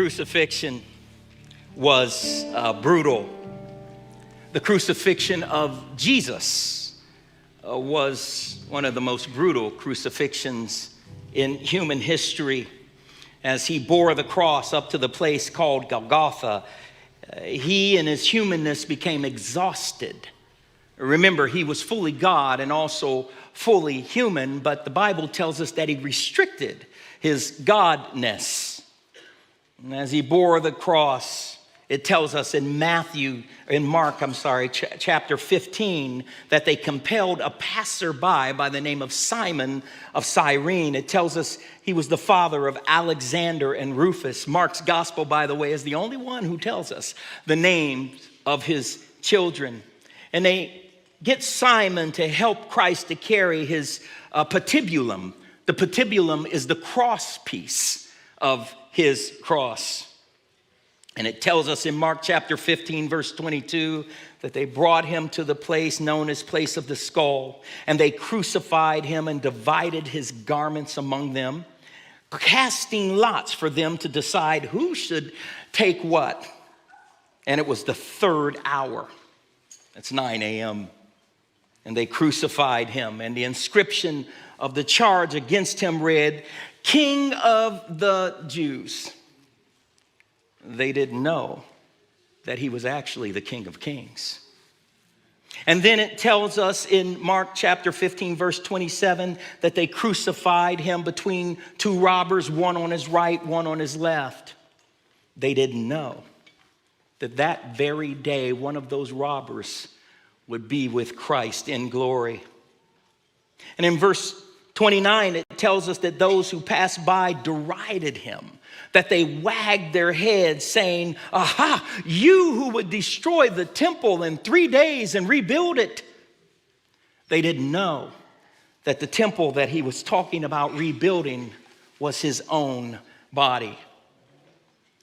crucifixion was brutal. The crucifixion of Jesus was one of the most brutal crucifixions in human history. As he bore the cross up to the place called Golgotha, he in his humanness became exhausted. Remember, he was fully God and also fully human, but the Bible tells us that he restricted his godness. And as he bore the cross, it tells us in Mark, chapter 15, that they compelled a passerby by the name of Simon of Cyrene. It tells us he was the father of Alexander and Rufus. Mark's gospel, by the way, is the only one who tells us the names of his children. And they get Simon to help Christ to carry his patibulum. The patibulum is the cross piece of his cross. And it tells us in Mark chapter 15, verse 22, that they brought him to the place known as place of the skull, and they crucified him and divided his garments among them, casting lots for them to decide who should take what. And it was the third hour. That's 9 a.m. And they crucified him, and the inscription of the charge against him read, King of the Jews. They didn't know that he was actually the King of Kings. And then it tells us in Mark chapter 15, verse 27, that they crucified him between two robbers, one on his right, one on his left. They didn't know that that very day, one of those robbers would be with Christ in glory. And in verse 29, it tells us that those who passed by derided him, that they wagged their heads saying, aha, you who would destroy the temple in 3 days and rebuild it. They didn't know that the temple that he was talking about rebuilding was his own body.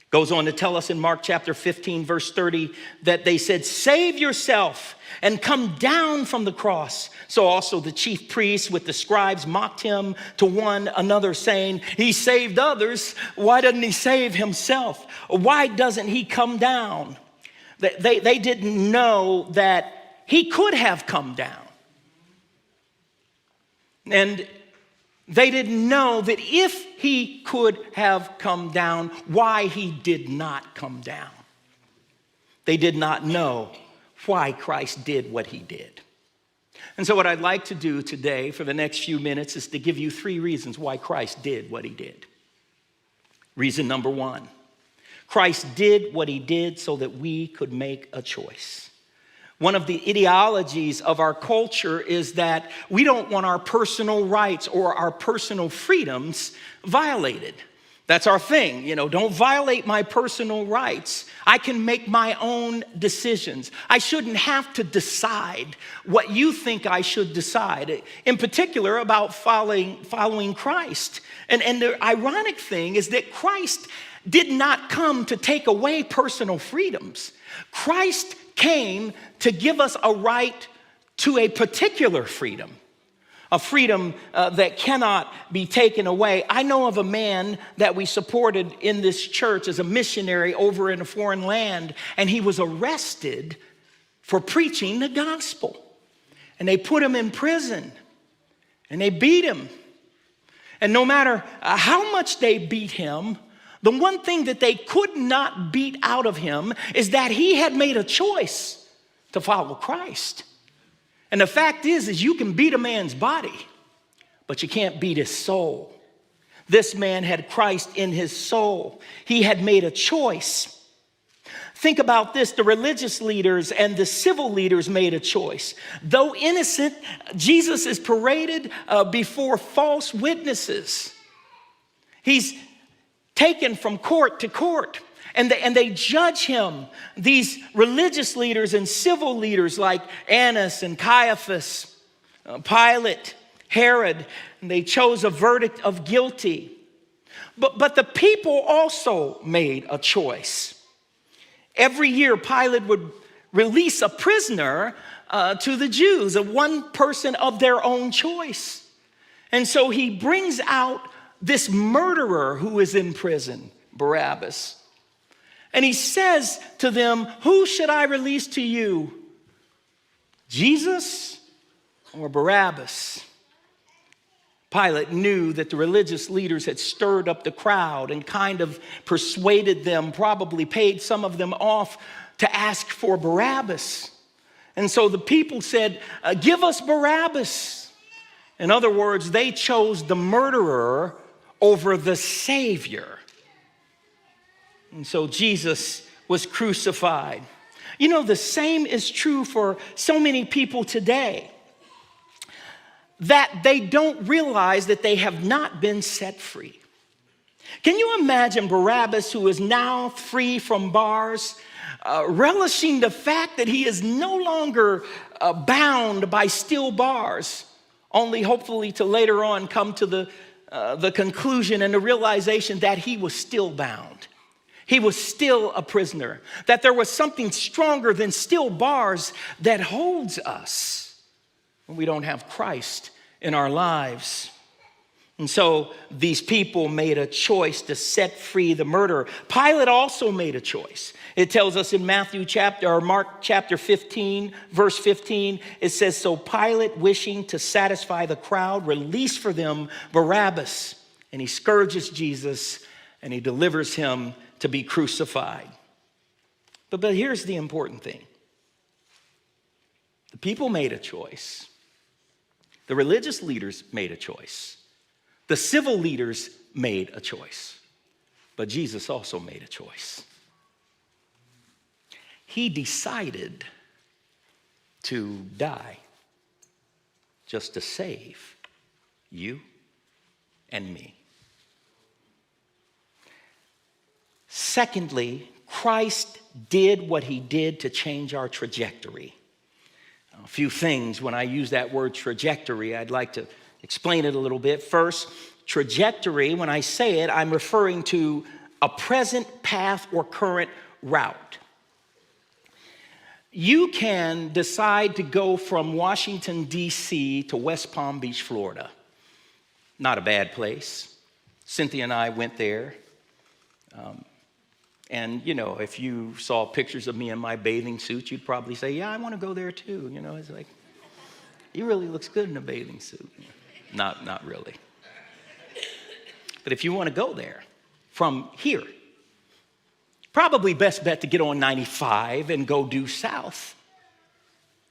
Goes on to tell us in Mark chapter 15, verse 30, that they said, save yourself and come down from the cross. So also the chief priests with the scribes mocked him to one another, saying, he saved others. Why doesn't he save himself? Why doesn't he come down? They didn't know that he could have come down. And they didn't know that if he could have come down, why he did not come down. They did not know why Christ did what he did. And so what I'd like to do today for the next few minutes is to give you 3 reasons why Christ did what he did. Reason number 1, Christ did what he did so that we could make a choice. One of the ideologies of our culture is that we don't want our personal rights or our personal freedoms violated. That's our thing. Don't violate my personal rights. I can make my own decisions. I shouldn't have to decide what you think I should decide, in particular about following Christ. And the ironic thing is that Christ did not come to take away personal freedoms. Christ came to give us a right to a particular freedom, a freedom that cannot be taken away. I know of a man that we supported in this church as a missionary over in a foreign land, and he was arrested for preaching the gospel. And they put him in prison, and they beat him. And no matter how much they beat him, the one thing that they could not beat out of him is that he had made a choice to follow Christ. And the fact is you can beat a man's body, but you can't beat his soul. This man had Christ in his soul. He had made a choice. Think about this. The religious leaders and the civil leaders made a choice. Though innocent, Jesus is paraded before false witnesses. He's taken from court to court, and they judge him. These religious leaders and civil leaders like Annas and Caiaphas, Pilate, Herod, and they chose a verdict of guilty. But the people also made a choice. Every year, Pilate would release a prisoner to the Jews, one person of their own choice. And so he brings out this murderer who is in prison, Barabbas. And he says to them, who should I release to you? Jesus or Barabbas? Pilate knew that the religious leaders had stirred up the crowd and kind of persuaded them, probably paid some of them off to ask for Barabbas. And so the people said, give us Barabbas. In other words, they chose the murderer over the Savior. And so Jesus was crucified. You know, the same is true for so many people today, that they don't realize that they have not been set free. Can you imagine Barabbas, who is now free from bars, relishing the fact that he is no longer bound by steel bars, only hopefully to later on come to the conclusion and the realization that he was still bound. He was still a prisoner, that there was something stronger than steel bars that holds us when we don't have Christ in our lives. And so these people made a choice to set free the murderer. Pilate also made a choice. It tells us in Mark chapter 15, verse 15, it says, so Pilate, wishing to satisfy the crowd, released for them Barabbas, and he scourges Jesus and he delivers him to be crucified. But here's the important thing. The people made a choice. The religious leaders made a choice. The civil leaders made a choice. But Jesus also made a choice. He decided to die just to save you and me. Secondly, Christ did what he did to change our trajectory. A few things when I use that word trajectory, I'd like to explain it a little bit. First, trajectory, when I say it, I'm referring to a present path or current route. You can decide to go from Washington, D.C. to West Palm Beach, Florida. Not a bad place. Cynthia and I went there. And, you know, if you saw pictures of me in my bathing suit, you'd probably say, yeah, I want to go there too. You know, it's like, he really looks good in a bathing suit. Not really. But if you want to go there from here, probably best bet to get on 95 and go due south.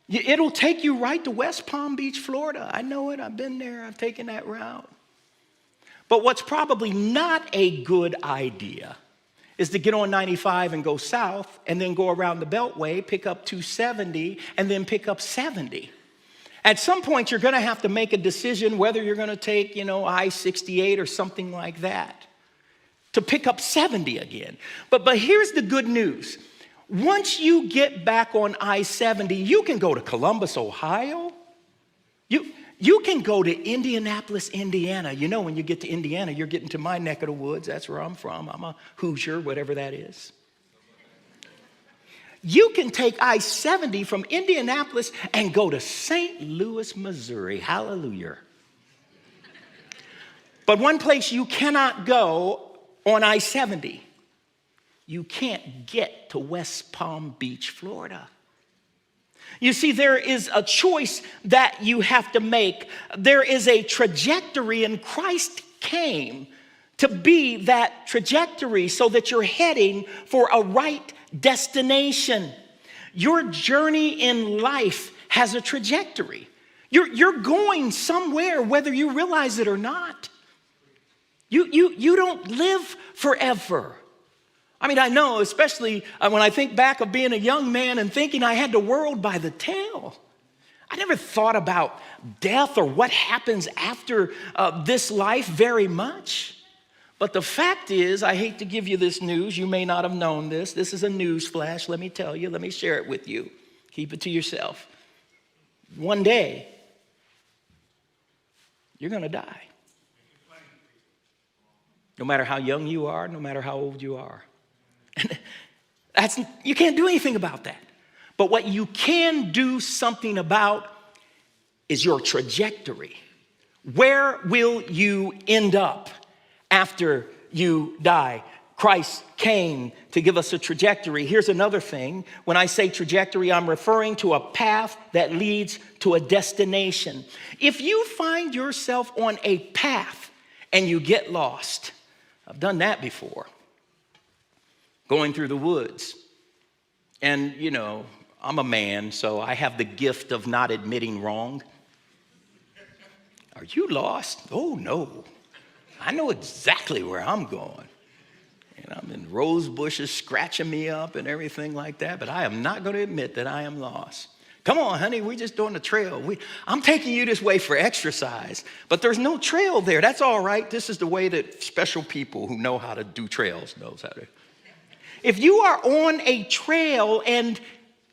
It'll take you right to West Palm Beach, Florida. I know it. I've been there. I've taken that route. But what's probably not a good idea is to get on 95 and go south and then go around the Beltway, pick up 270, and then pick up 70. At some point, you're going to have to make a decision whether you're going to take, I-68 or something like that to pick up 70 again. But here's the good news. Once you get back on I-70, you can go to Columbus, Ohio. You can go to Indianapolis, Indiana. You know, when you get to Indiana, you're getting to my neck of the woods. That's where I'm from. I'm a Hoosier, whatever that is. You can take I-70 from Indianapolis and go to St. Louis, Missouri. Hallelujah. But one place you cannot go on I-70, you can't get to West Palm Beach, Florida. You see, there is a choice that you have to make. There is a trajectory, and Christ came to be that trajectory so that you're heading for a right destination. Your journey in life has a trajectory. You're going somewhere whether you realize it or not. You don't live forever. I mean, I know, especially when I think back of being a young man and thinking I had the world by the tail. I never thought about death or what happens after this life very much. But the fact is, I hate to give you this news. You may not have known this. This is a news flash. Let me tell you. Let me share it with you. Keep it to yourself. One day, you're going to die. No matter how young you are, no matter how old you are. You can't do anything about that. But what you can do something about is your trajectory. Where will you end up after you die? Christ came to give us a trajectory. Here's another thing. When I say trajectory, I'm referring to a path that leads to a destination. If you find yourself on a path and you get lost, I've done that before, going through the woods. And, you know, I'm a man, so I have the gift of not admitting wrong. Are you lost? Oh, no. I know exactly where I'm going. And I'm in rose bushes scratching me up and everything like that, but I am not going to admit that I am lost. Come on, honey, we're just doing the trail. I'm taking you this way for exercise, but there's no trail there. That's all right. This is the way that special people who know how to do trails knows how to. If you are on a trail and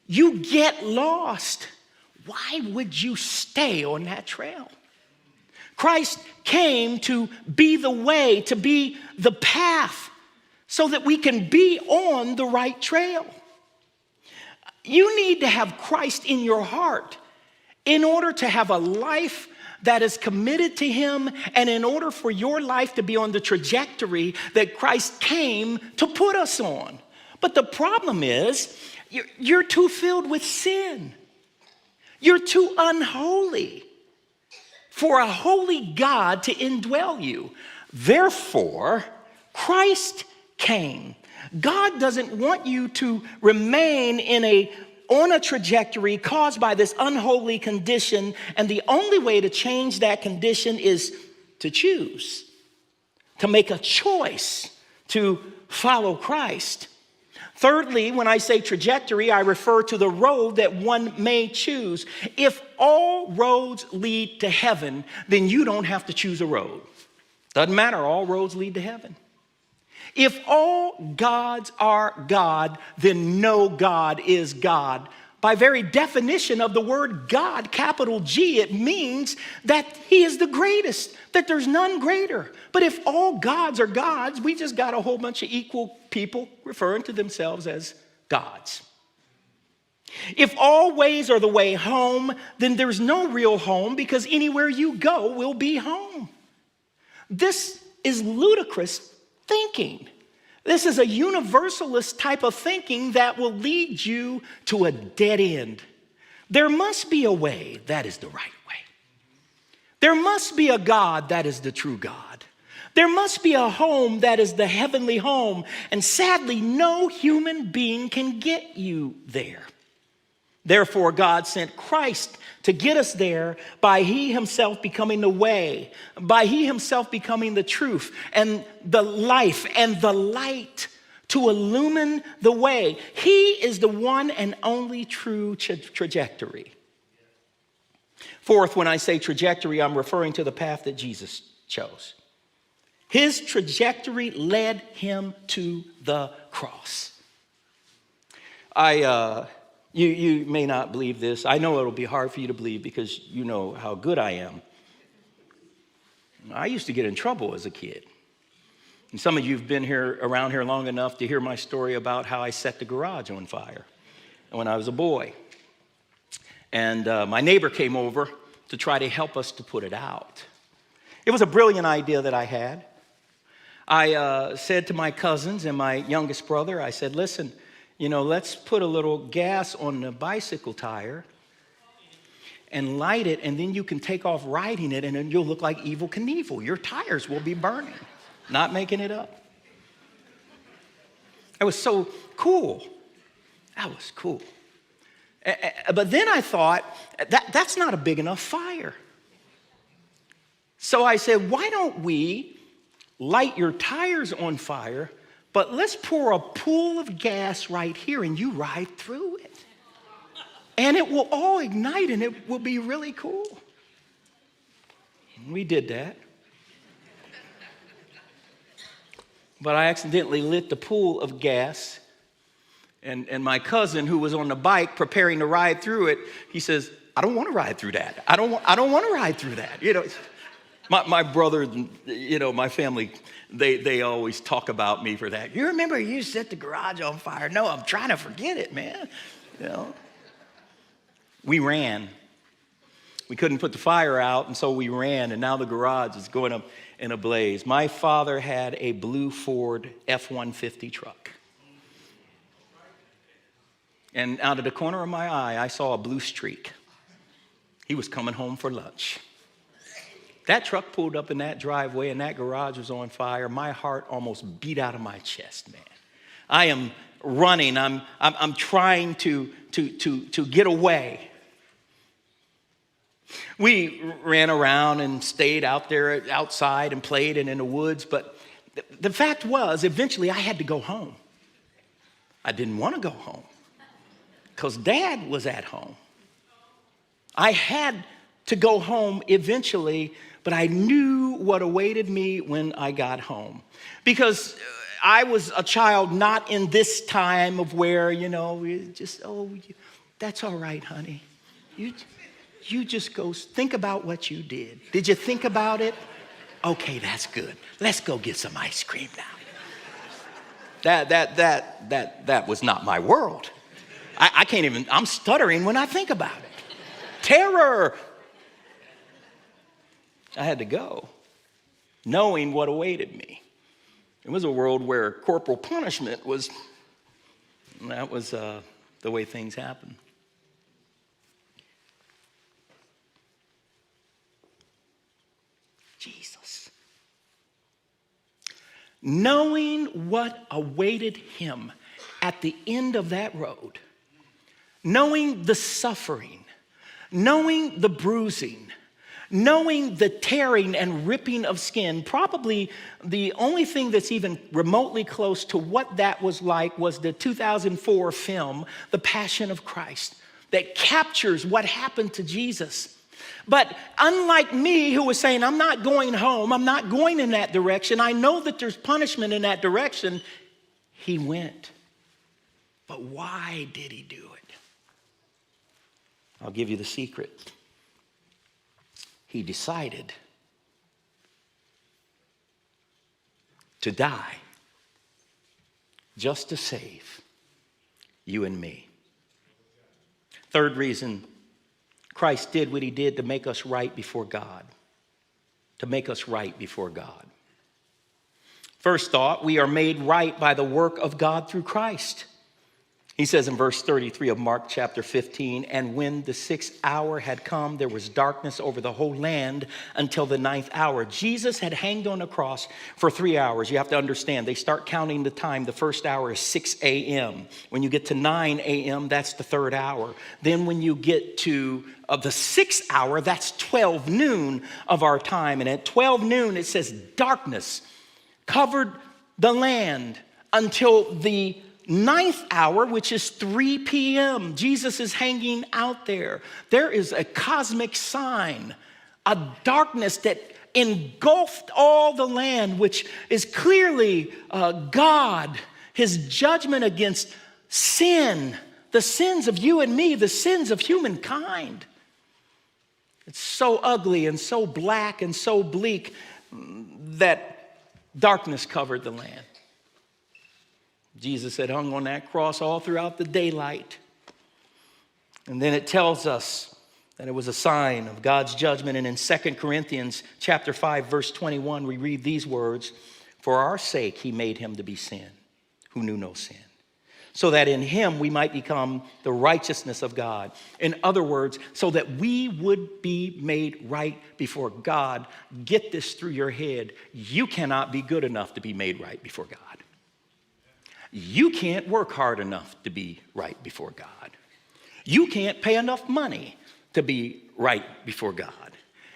you get lost, why would you stay on that trail? Christ came to be the way, to be the path, so that we can be on the right trail. You need to have Christ in your heart in order to have a life that is committed to him, and in order for your life to be on the trajectory that Christ came to put us on. But the problem is, you're too filled with sin. You're too unholy for a holy God to indwell you. Therefore, Christ came. God doesn't want you to remain on a trajectory caused by this unholy condition, and the only way to change that condition is to choose, to make a choice to follow Christ. Thirdly, when I say trajectory, I refer to the road that one may choose. If all roads lead to heaven, then you don't have to choose a road. Doesn't matter, all roads lead to heaven. If all gods are God, then no God is God. By very definition of the word God, capital G, it means that he is the greatest, that there's none greater. But if all gods are gods, we just got a whole bunch of equal people referring to themselves as gods. If all ways are the way home, then there's no real home, because anywhere you go will be home. This is ludicrous thinking. This is a universalist type of thinking that will lead you to a dead end. There must be a way that is the right way. There must be a God that is the true God. There must be a home that is the heavenly home. And sadly, no human being can get you there. Therefore, God sent Christ to get us there by he himself becoming the way, by he himself becoming the truth and the life and the light to illumine the way. He is the one and only true trajectory. Fourth, when I say trajectory, I'm referring to the path that Jesus chose. His trajectory led him to the cross. You may not believe this. I know it'll be hard for you to believe because you know how good I am. I used to get in trouble as a kid. And some of you have been around here long enough to hear my story about how I set the garage on fire when I was a boy. And my neighbor came over to try to help us to put it out. It was a brilliant idea that I had. I said to my cousins and my youngest brother, I said, listen, let's put a little gas on the bicycle tire and light it, and then you can take off riding it, and then you'll look like Evel Knievel. Your tires will be burning. Not making it up. It was so cool. That was cool. But then I thought, that's not a big enough fire. So I said, why don't we light your tires on fire, but let's pour a pool of gas right here and you ride through it. And it will all ignite and it will be really cool. And we did that. But I accidentally lit the pool of gas. And my cousin, who was on the bike preparing to ride through it, he says, I don't want to ride through that. I don't want to ride through that. My brother, my family, they always talk about me for that. You remember you set the garage on fire? No, I'm trying to forget it, man. We ran. We couldn't put the fire out, and so we ran, and now the garage is going up in a blaze. My father had a blue Ford F-150 truck. And out of the corner of my eye, I saw a blue streak. He was coming home for lunch. That truck pulled up in that driveway, and that garage was on fire. My heart almost beat out of my chest, man. I am running. I'm trying to get away. We ran around and stayed out there outside and played and in the woods. But the fact was, eventually I had to go home. I didn't want to go home because Dad was at home. I had to go home eventually, but I knew what awaited me when I got home. Because I was a child not in this time of where, that's all right, honey. You just go think about what you did. Did you think about it? Okay, that's good. Let's go get some ice cream now. That was not my world. I can't even, I'm stuttering when I think about it. Terror. I had to go, knowing what awaited me. It was a world where corporal punishment was the way things happened. Jesus. Knowing what awaited him at the end of that road, knowing the suffering, knowing the bruising, knowing the tearing and ripping of skin, probably the only thing that's even remotely close to what that was like was the 2004 film, The Passion of Christ, that captures what happened to Jesus. But unlike me, who was saying, I'm not going home, I'm not going in that direction, I know that there's punishment in that direction, he went. But why did he do it? I'll give you the secret. He decided to die just to save you and me. Third reason Christ did what he did to make us right before God. To make us right before God. First thought, we are made right by the work of God through Christ. He says in verse 33 of Mark chapter 15, and when the 6th hour had come, there was darkness over the whole land until the 9th hour. Jesus had hanged on a cross for 3 hours. You have to understand, they start counting the time. The first hour is 6 a.m. When you get to 9 a.m., that's the 3rd hour. Then when you get to the 6th hour, that's 12 noon of our time. And at 12 noon, it says darkness covered the land until the 9th hour, which is 3 p.m. Jesus is hanging out there. There is a cosmic sign, a darkness that engulfed all the land, which is clearly God, his judgment against sin, the sins of you and me, the sins of humankind. It's so ugly and so black and so bleak that darkness covered the land. Jesus had hung on that cross all throughout the daylight. And then it tells us that it was a sign of God's judgment. And in 2 Corinthians chapter 5, verse 21, we read these words, for our sake he made him to be sin, who knew no sin, so that in him we might become the righteousness of God. In other words, so that we would be made right before God. Get this through your head. You cannot be good enough to be made right before God. You can't work hard enough to be right before God. You can't pay enough money to be right before God.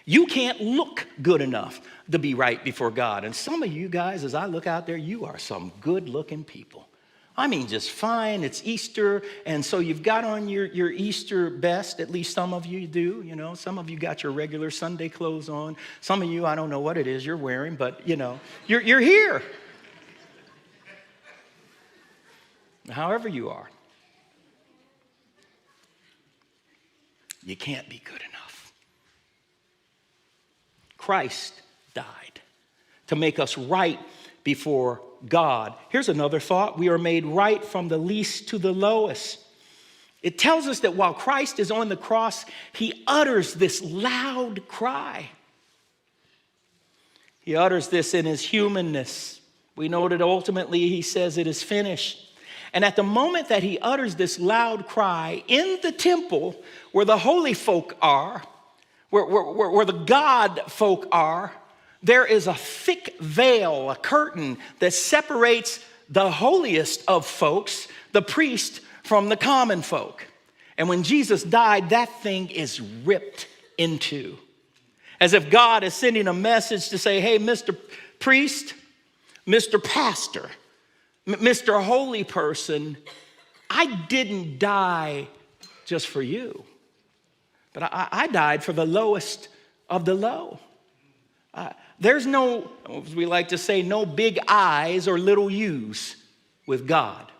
You can't look good enough to be right before God. And some of you guys, as I look out there, you are some good-looking people. I mean, just fine. It's Easter, and so you've got on your Easter best. At least some of you do. You know, some of you got your regular Sunday clothes on. Some of you, I don't know what it is you're wearing, but, you're here. However you are, you can't be good enough. Christ died to make us right before God. Here's another thought. We are made right from the least to the lowest. It tells us that while Christ is on the cross, he utters this loud cry. He utters this in his humanness. We know that ultimately he says it is finished. And at the moment that he utters this loud cry in the temple where the holy folk are, where the God folk are, there is a thick veil, a curtain that separates the holiest of folks, the priest, from the common folk. And when Jesus died, that thing is ripped into. As if God is sending a message to say, hey, Mr. Priest, Mr. Pastor, Mr. Holy Person, I didn't die just for you, but I died for the lowest of the low. There's no, as we like to say, no big I's or little U's with God.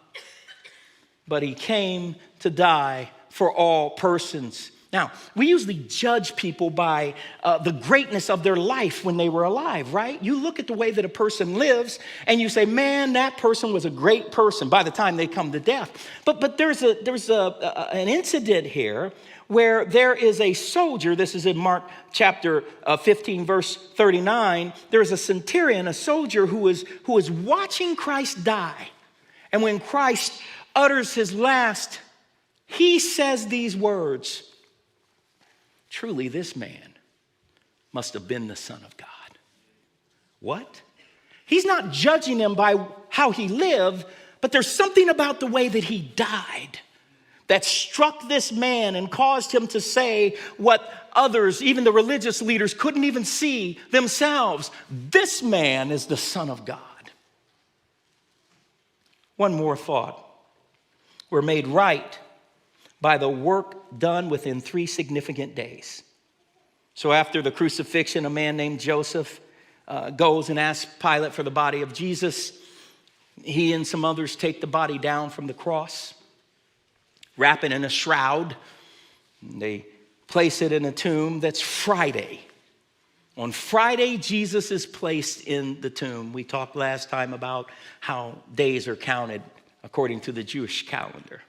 But he came to die for all persons. Now, we usually judge people by the greatness of their life when they were alive, right? You look at the way that a person lives and you say, man, that person was a great person by the time they come to death. But there's an incident here where there is a soldier. This is in Mark chapter 15, verse 39. There's a centurion, a soldier who is watching Christ die. And when Christ utters his last, he says these words, truly this man must have been the Son of God. What? He's not judging him by how he lived, but there's something about the way that he died that struck this man and caused him to say what others, even the religious leaders, couldn't even see themselves. This man is the Son of God. One more thought. We're made right by the work done within 3 significant days. So after the crucifixion, a man named Joseph goes and asks Pilate for the body of Jesus. He and some others take the body down from the cross, wrap it in a shroud. And they place it in a tomb. That's Friday. On Friday, Jesus is placed in the tomb. We talked last time about how days are counted according to the Jewish calendar.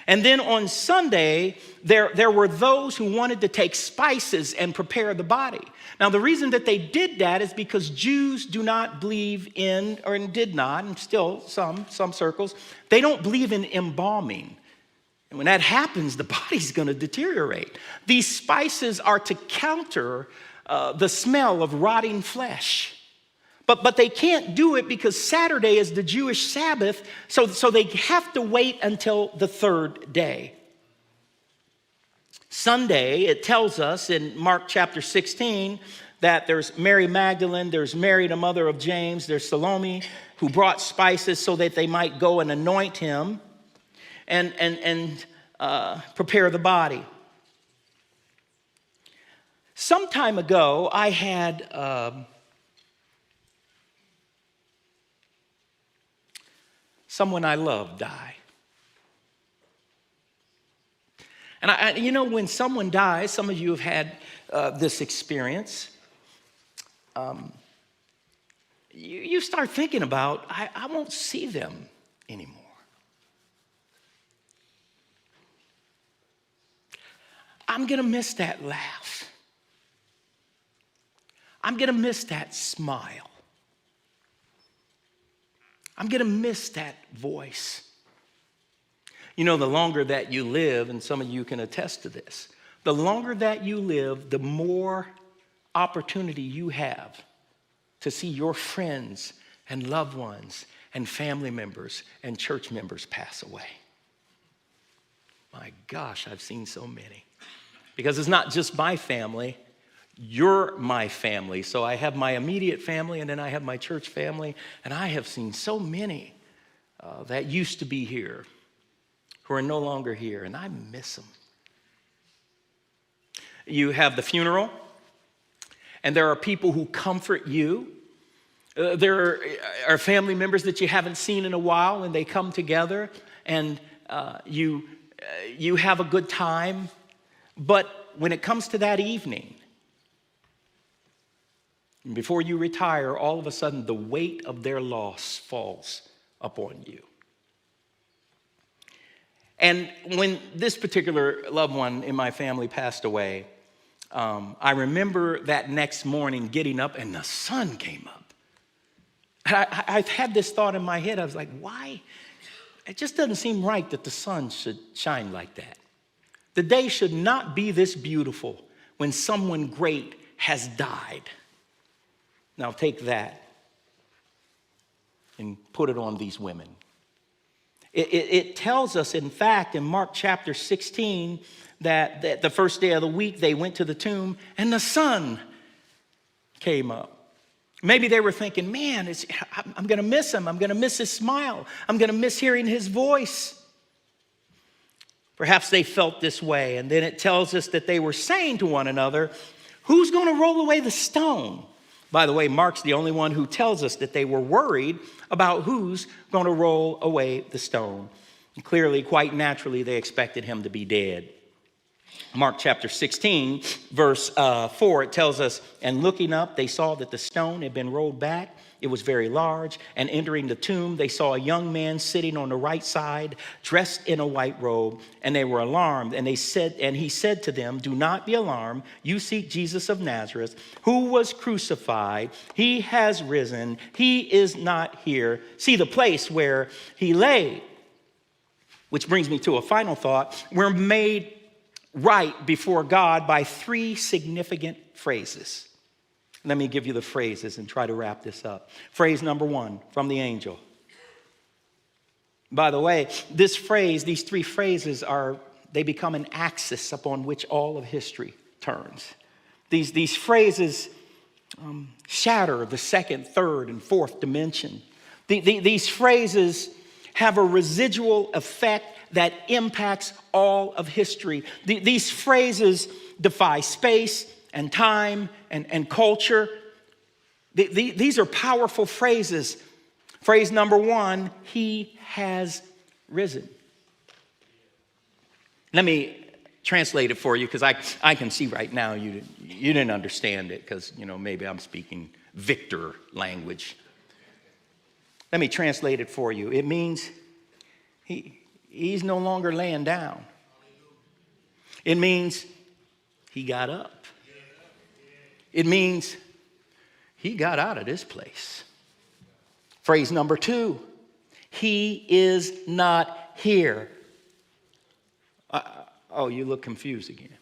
And then on Sunday, there were those who wanted to take spices and prepare the body. Now, the reason that they did that is because Jews do not believe in, or did not, and still some circles, they don't believe in embalming. And when that happens, the body's going to deteriorate. These spices are to counter the smell of rotting flesh. But they can't do it because Saturday is the Jewish Sabbath, so they have to wait until the 3rd day. Sunday, it tells us in Mark chapter 16 that there's Mary Magdalene, there's Mary, the mother of James, there's Salome, who brought spices so that they might go and anoint him and prepare the body. Some time ago, I had someone I love die. And when someone dies, some of you have had this experience. You start thinking about, I won't see them anymore. I'm going to miss that laugh. I'm going to miss that smile. I'm going to miss that voice. The longer that you live, and some of you can attest to this, the longer that you live, the more opportunity you have to see your friends and loved ones and family members and church members pass away. My gosh, I've seen so many. Because it's not just my family. You're my family. So I have my immediate family, and then I have my church family. And I have seen so many that used to be here who are no longer here, and I miss them. You have the funeral, and there are people who comfort you. There are family members that you haven't seen in a while, and they come together, and you have a good time. But when it comes to that evening, before you retire, all of a sudden the weight of their loss falls upon you. And when this particular loved one in my family passed away, I remember that next morning getting up and the sun came up. I've had this thought in my head. I was like, why? It just doesn't seem right that the sun should shine like that. The day should not be this beautiful when someone great has died. Now take that and put it on these women. It tells us, in fact, in Mark chapter 16, that the first day of the week they went to the tomb and the sun came up. Maybe they were thinking, man, I'm going to miss him. I'm going to miss his smile. I'm going to miss hearing his voice. Perhaps they felt this way. And then it tells us that they were saying to one another, who's going to roll away the stone? By the way, Mark's the only one who tells us that they were worried about who's going to roll away the stone. And clearly, quite naturally, they expected him to be dead. Mark chapter 16, verse 4, it tells us, and looking up, they saw that the stone had been rolled back. It was very large. And entering the tomb, they saw a young man sitting on the right side, dressed in a white robe, and they were alarmed. And he said to them, do not be alarmed. You seek Jesus of Nazareth, who was crucified. He has risen. He is not here. See the place where he lay. Which brings me to a final thought. We're made right before God by three significant phrases. Let me give you the phrases and try to wrap this up. Phrase number one, from the angel. By the way, this phrase, these three phrases they become an axis upon which all of history turns. These phrases shatter the second, third, and fourth dimension. These phrases have a residual effect that impacts all of history. These phrases defy space and time and culture. These are powerful phrases. Phrase number one, he has risen. Let me translate it for you because I can see right now you didn't understand it because, maybe I'm speaking victor language. Let me translate it for you. It means he's no longer laying down. It means he got up. It means he got out of this place. Phrase number two, he is not here. You look confused again.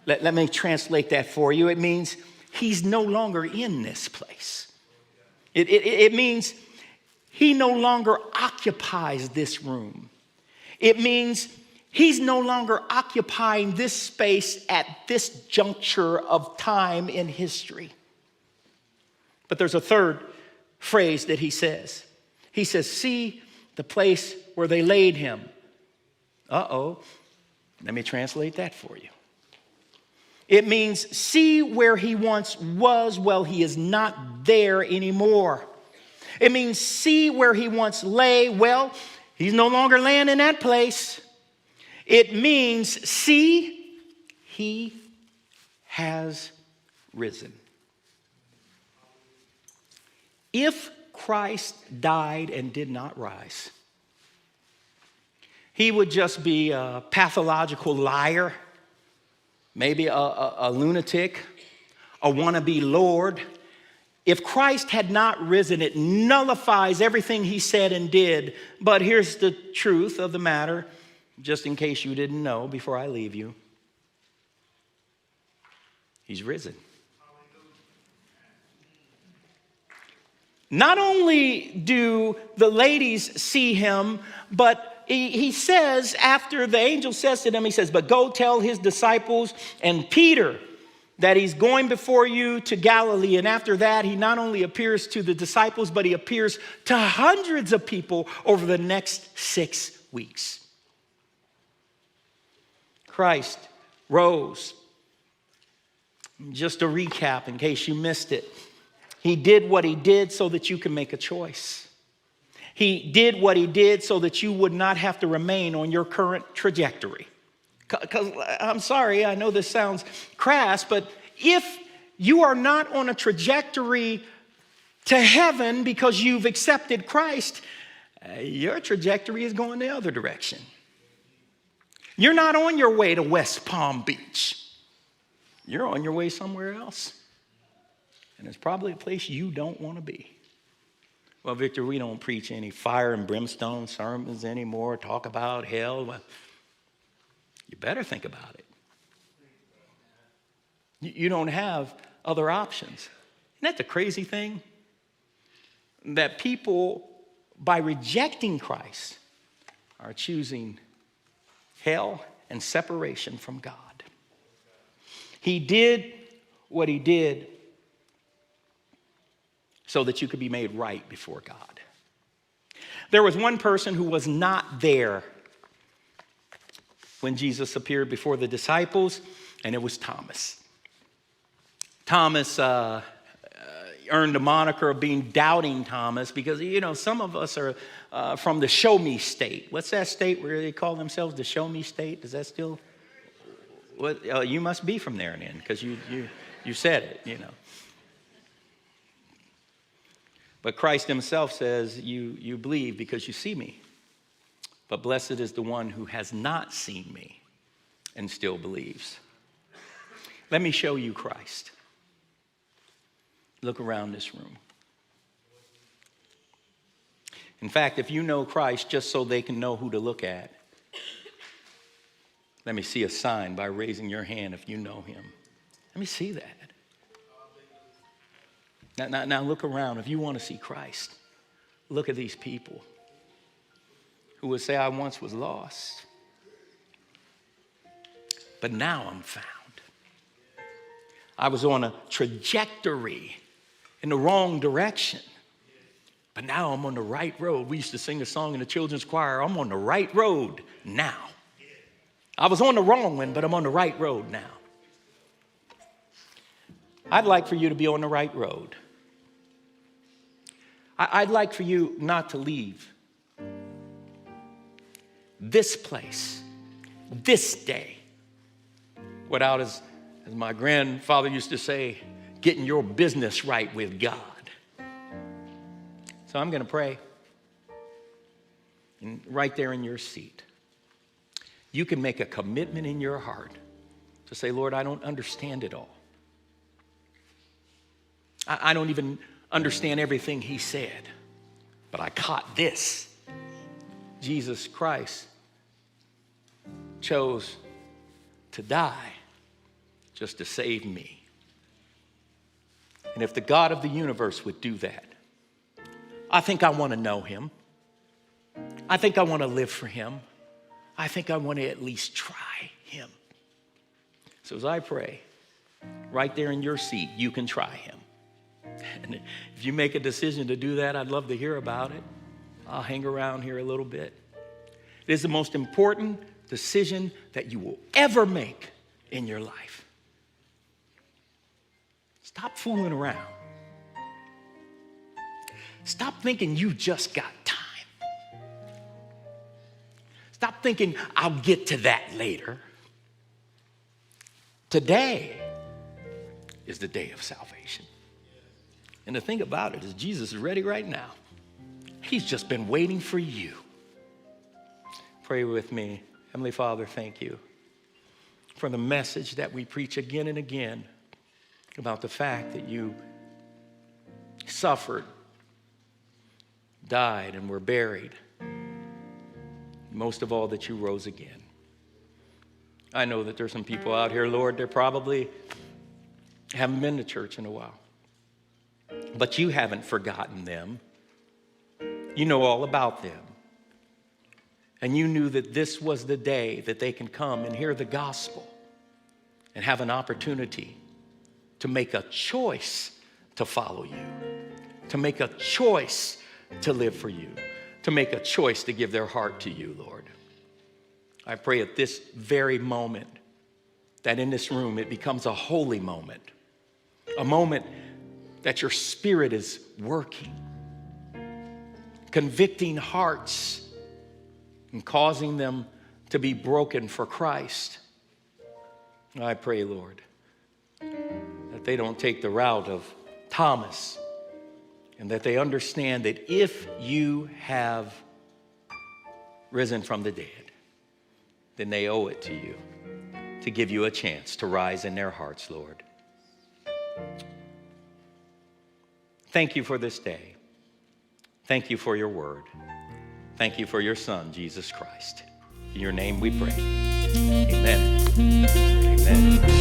Let me translate that for you. It means he's no longer in this place. It means he no longer occupies this room. It means he's no longer occupying this space at this juncture of time in history. But there's a third phrase that he says. He says, see the place where they laid him. Let me translate that for you. It means see where he once was. Well, he is not there anymore. It means see where he once lay. Well, he's no longer laying in that place. It means see, he has risen. If Christ died and did not rise, he would just be a pathological liar, maybe a lunatic, a wannabe Lord. If Christ had not risen, it nullifies everything he said and did. But here's the truth of the matter, just in case you didn't know before I leave you. He's risen. Not only do the ladies see him, but he says, after the angel says to them, he says, but go tell his disciples and Peter that he's going before you to Galilee. And after that, he not only appears to the disciples, but he appears to hundreds of people over the next 6 weeks. Christ rose. Just a recap in case you missed it. He did what he did so that you can make a choice. He did what he did so that you would not have to remain on your current trajectory. Because I'm sorry, I know this sounds crass, but if you are not on a trajectory to heaven because you've accepted Christ, your trajectory is going the other direction. You're not on your way to West Palm Beach. You're on your way somewhere else. And it's probably a place you don't want to be. Well, Victor, we don't preach any fire and brimstone sermons anymore, talk about hell. Well, you better think about it. You don't have other options. Isn't that the crazy thing? That people, by rejecting Christ, are choosing hell and separation from God. He did what he did so that you could be made right before God. There was one person who was not there when Jesus appeared before the disciples, and it was Thomas. Thomas earned the moniker of being Doubting Thomas because, some of us are from the Show Me State. What's that state where they call themselves the Show Me State? Is that still? What? You must be from there then because you said it, But Christ himself says, you believe because you see me. But blessed is the one who has not seen me and still believes. Let me show you Christ. Look around this room. In fact, if you know Christ just so they can know who to look at, let me see a sign by raising your hand if you know him. Let me see that. Now look around. If you want to see Christ, look at these people who would say, I once was lost, but now I'm found. I was on a trajectory in the wrong direction, but now I'm on the right road. We used to sing a song in the children's choir, I'm on the right road now. I was on the wrong one, but I'm on the right road now. I'd like for you to be on the right road. I'd like for you not to leave this place, this day, without, as my grandfather used to say, getting your business right with God. So I'm going to pray. And right there in your seat, you can make a commitment in your heart to say, Lord, I don't understand it all. I don't even understand everything he said, but I caught this. Jesus Christ chose to die just to save me. And if the God of the universe would do that, I think I want to know him. I think I want to live for him. I think I want to at least try him. So as I pray, right there in your seat, you can try him. And if you make a decision to do that, I'd love to hear about it. I'll hang around here a little bit. It is the most important decision that you will ever make in your life. Stop fooling around. Stop thinking you just got time. Stop thinking I'll get to that later. Today is the day of salvation. And the thing about it is Jesus is ready right now. He's just been waiting for you. Pray with me. Heavenly Father, thank you for the message that we preach again and again about the fact that you suffered, died, and were buried. Most of all, that you rose again. I know that there's some people out here, Lord, they probably haven't been to church in a while. But you haven't forgotten them. You know all about them. And you knew that this was the day that they can come and hear the gospel and have an opportunity to make a choice to follow you, to make a choice to live for you, to make a choice to give their heart to you, Lord. I pray at this very moment that in this room it becomes a holy moment, a moment that your Spirit is working, convicting hearts and causing them to be broken for Christ. I pray, Lord, that they don't take the route of Thomas, and that they understand that if you have risen from the dead, then they owe it to you to give you a chance to rise in their hearts, Lord. Thank you for this day. Thank you for your word. Thank you for your Son, Jesus Christ. In your name we pray. Amen. Amen.